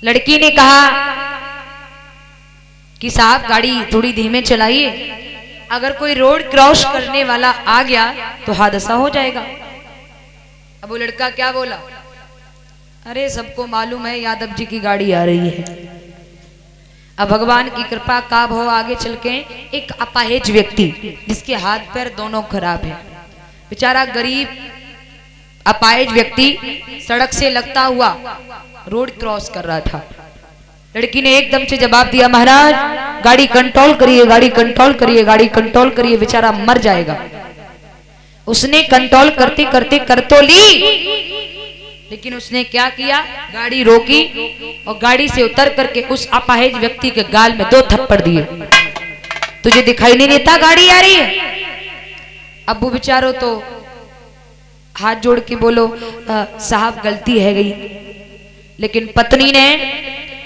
लड़की ने कहा कि साहब गाड़ी थोड़ी धीमे चलाइए, अगर कोई रोड क्रॉस करने वाला आ गया तो हादसा हो जाएगा। अब वो लड़का क्या बोला, अरे सबको मालूम है यादव जी की गाड़ी आ रही है। अब भगवान की कृपा का भाव आगे चल के एक अपाहिज व्यक्ति जिसके हाथ पैर दोनों खराब है, बेचारा गरीब अपाहिज व्यक्ति सड़क से लगता हुआ रोड क्रॉस कर रहा था। लड़की ने एकदम से जवाब दिया, महाराज गाड़ी कंट्रोल करिए, गाड़ी कंट्रोल करिए, गाड़ी कंट्रोल करिए, बेचारा मर जाएगा। उसने कंट्रोल करते करते कर तो ली, लेकिन उसने क्या किया, गाड़ी रोकी और गाड़ी से उतर करके उस अपाहिज व्यक्ति के गाल में 2 थप्पड़ दिए। तुझे दिखाई नहीं देता गाड़ी आ रही है? अब वो बेचारो तो हाथ जोड़ के बोलो साहब गलती है गई, लेकिन पत्नी ने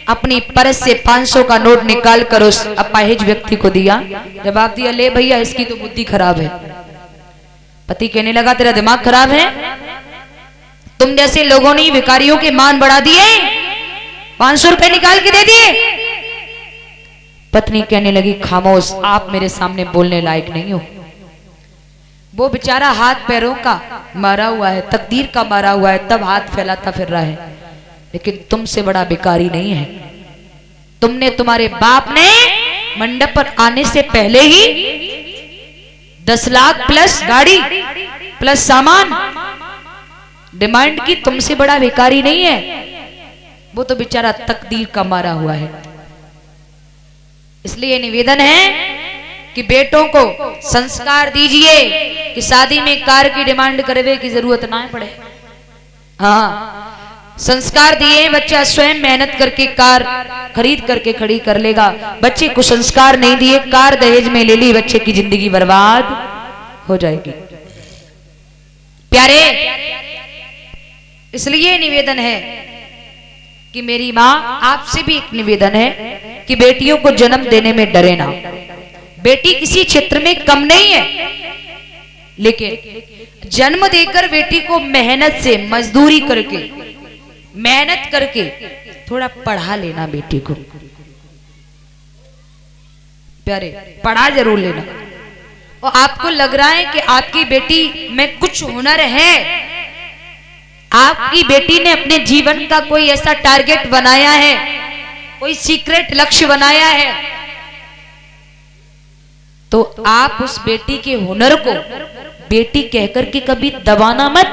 अपनी पर्स से 500 का नोट निकाल कर उस अपाहिज व्यक्ति को दिया। जवाब दिया, ले भैया इसकी तो बुद्धि खराब है। पति कहने लगा, तेरा दिमाग खराब है? तुम जैसे लोगों ने भिखारियों के मान बढ़ा दिए, 500 रुपए निकाल के दे दिए। पत्नी कहने लगी, खामोश, आप मेरे सामने बोलने लायक नहीं हो। वो बेचारा हाथ पैरों का मारा हुआ है, तकदीर का मारा हुआ है, तब हाथ फैलाता फिर रहा है, लेकिन तुमसे बड़ा भिखारी नहीं है। तुमने, तुम्हारे बाप ने मंडप पर आने से पहले ही 10 लाख प्लस गाड़ी प्लस सामान डिमांड की, तुमसे बड़ा भिखारी नहीं है। वो तो बेचारा तकदीर का मारा हुआ है। इसलिए निवेदन है कि बेटों को संस्कार दीजिए कि शादी में कार की डिमांड करवे की जरूरत ना पड़े। हाँ, संस्कार दिए, बच्चा स्वयं मेहनत करके कार खरीद करके खड़ी कर लेगा। बच्चे को संस्कार नहीं दिए, कार दहेज में ले ली, बच्चे की जिंदगी बर्बाद हो जाएगी। प्यारे, इसलिए निवेदन है कि मेरी माँ आपसे भी एक निवेदन है कि बेटियों को जन्म देने में डरे ना। बेटी किसी क्षेत्र में कम नहीं है, लेकिन जन्म देकर बेटी को मेहनत से, मजदूरी करके, मेहनत करके थोड़ा पढ़ा लेना बेटी को। प्यारे, पढ़ा जरूर लेना। और आपको लग रहा है कि आपकी बेटी में कुछ हुनर है, आपकी बेटी ने अपने जीवन का कोई ऐसा टारगेट बनाया है, कोई सीक्रेट लक्ष्य बनाया है, तो आप उस बेटी के हुनर को बेटी कहकर के कभी दबाना मत।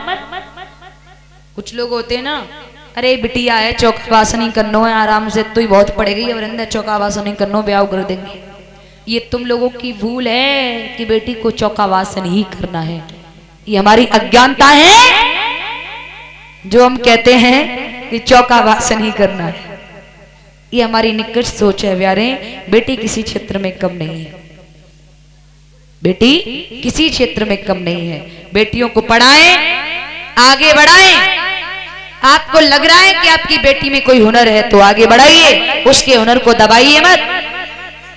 कुछ लोग होते हैं ना, अरे बिटिया है चौका वासनी करनो है, आराम से तो ही बहुत पड़ेगी, वरिंदा चौका वासनी करनो, ब्याह कर देंगे। ये तुम लोगों की भूल है कि बेटी को चौका वासन ही करना है। ये हमारी अज्ञानता है जो हम कहते हैं कि चौका वासन ही करना है। ये हमारी निकट सोच है प्यारे। बेटी किसी क्षेत्र में कम नहीं है, बेटी किसी क्षेत्र में कम नहीं है। बेटियों को पढ़ाएं, आगे बढ़ाएं। आपको लग रहा है कि आपकी बेटी में कोई हुनर है तो आगे बढ़ाइए, उसके हुनर को दबाइए मत।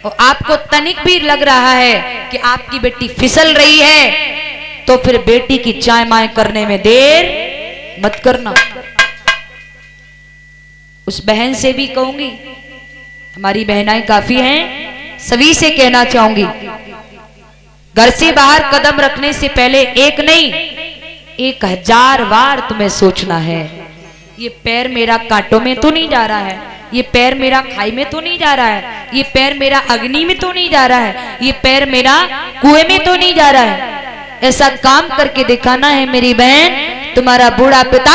और आपको तनिक भी लग रहा है कि आपकी बेटी फिसल रही है तो फिर बेटी की चाय माय करने में देर मत करना। उस बहन से भी कहूंगी, हमारी बहनाएं काफी हैं, सभी से कहना चाहूंगी, घर से बाहर कदम रखने से पहले एक नहीं 1000 बार तुम्हें सोचना है, ये पैर मेरा कांटों में तो नहीं जा रहा है, ये पैर मेरा खाई में तो नहीं जा रहा है, ये पैर मेरा अग्नि में तो नहीं जा रहा है, ये पैर मेरा कुएं में तो नहीं जा रहा है। ऐसा काम करके दिखाना है मेरी बहन। तुम्हारा बूढ़ा पिता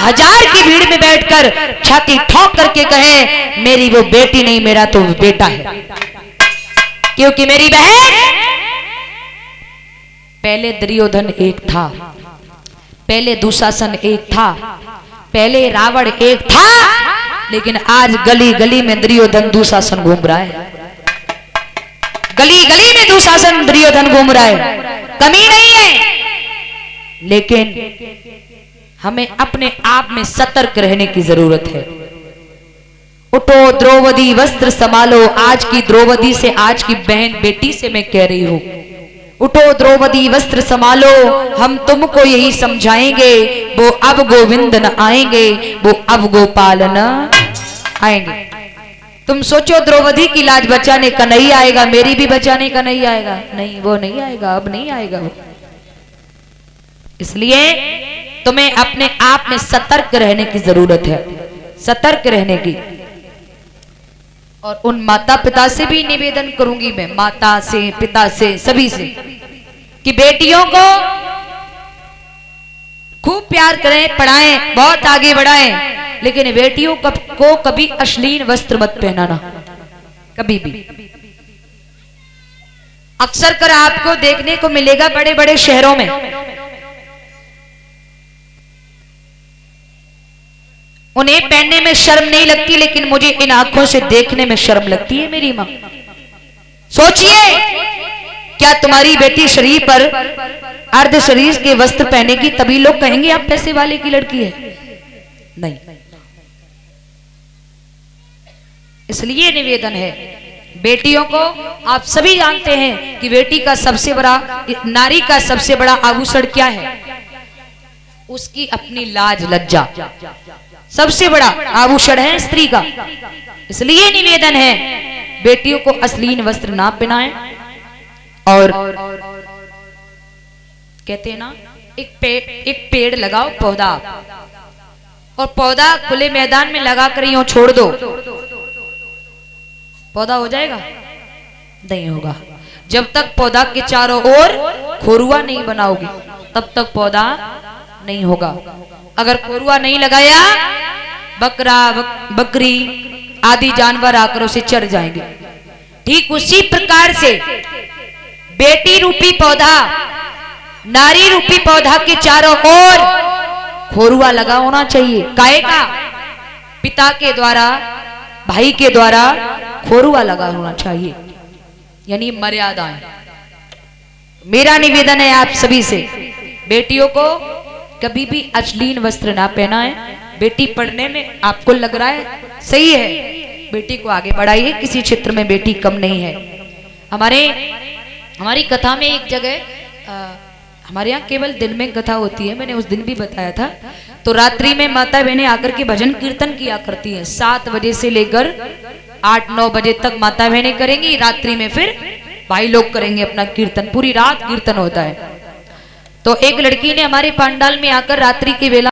1000 की भीड़ में बैठकर छाती ठोक करके कहे, मेरी वो बेटी नहीं, मेरा तो बेटा है। क्योंकि मेरी बहन, पहले दुर्योधन एक था, पहले दुशासन एक था, पहले रावण एक था, लेकिन आज गली गली में दुर्योधन दुशासन घूम रहा है। गली गली में दुशासन दुर्योधन घूम रहा है, कमी नहीं है। लेकिन हमें अपने आप में सतर्क रहने की जरूरत है। उठो द्रौपदी वस्त्र संभालो। आज की द्रौपदी से, आज की बहन बेटी से मैं कह रही हूं, उठो द्रौपदी वस्त्र संभालो। हम तुमको यही समझाएंगे, वो अब गोविंद न आएंगे, वो अब गोपाल न आएंगे। तुम सोचो द्रौपदी की लाज बचाने कन्हैया आएगा, मेरी भी बचाने कन्हैया आएगा? नहीं, वो नहीं आएगा, अब नहीं आएगा वो। इसलिए तुम्हें अपने आप में सतर्क रहने की जरूरत है, सतर्क रहने की। और उन माता पिता से भी निवेदन करूंगी मैं, माता से, पिता से, सभी से, कि बेटियों को खूब प्यार करें, पढ़ाएं, बहुत आगे बढ़ाएं, लेकिन बेटियों को कभी अश्लील वस्त्र मत पहनाना, कभी भी। अक्सर कर आपको देखने को मिलेगा बड़े बड़े शहरों में, उन्हें पहनने में शर्म नहीं लगती, लेकिन मुझे इन आंखों से देखने में शर्म लगती है मेरी मां। सोचिए, क्या तुम्हारी बेटी शरीर पर अर्ध शरीर के वस्त्र पहनेगी तभी लोग कहेंगे आप पैसे वाले की लड़की है? नहीं। इसलिए निवेदन है बेटियों को, आप सभी जानते हैं कि बेटी का सबसे बड़ा, नारी का सबसे बड़ा आभूषण क्या है? उसकी अपनी लाज लज्जा सबसे बड़ा आभूषण है स्त्री का। इसलिए निवेदन है बेटियों को अश्लील वस्त्र ना पहनाएं। और कहते हैं ना, एक पेड़ लगाओ, पौधा, और पौधा खुले मैदान में लगा कर यूं छोड़ दो, पौधा हो जाएगा? नहीं होगा। जब तक पौधा के चारों ओर खोरुआ नहीं बनाओगे तब तक पौधा नहीं होगा। अगर खोरुआ नहीं लगाया, बकरा, बकरी आदि जानवर आकर उसे चर जाएंगे। ठीक उसी प्रकार से बेटी रूपी पौधा, नारी रूपी पौधा के चारों ओर खोरुआ लगा होना चाहिए। काहे का? पिता के द्वारा, भाई के द्वारा खोरुआ लगा होना चाहिए, यानी मर्यादाएं। मेरा निवेदन है आप सभी से, बेटियों को कभी भी अश्लील वस्त्र ना पहनाएं। बेटी पढ़ने में आपको लग रहा है सही है, बेटी को आगे बढ़ाइए, किसी क्षेत्र में बेटी कम नहीं है। हमारी कथा में एक जगह, हमारे यहाँ केवल दिन में कथा होती है, मैंने उस दिन भी बताया था, तो रात्रि में माता बहनें आकर के भजन कीर्तन किया करती हैं। 7 बजे से लेकर 8-9 बजे तक माता बहनें करेंगी, रात्रि में फिर भाई लोग करेंगे अपना कीर्तन, पूरी रात कीर्तन होता है। तो एक लड़की ने हमारे पंडाल में आकर रात्रि की वेला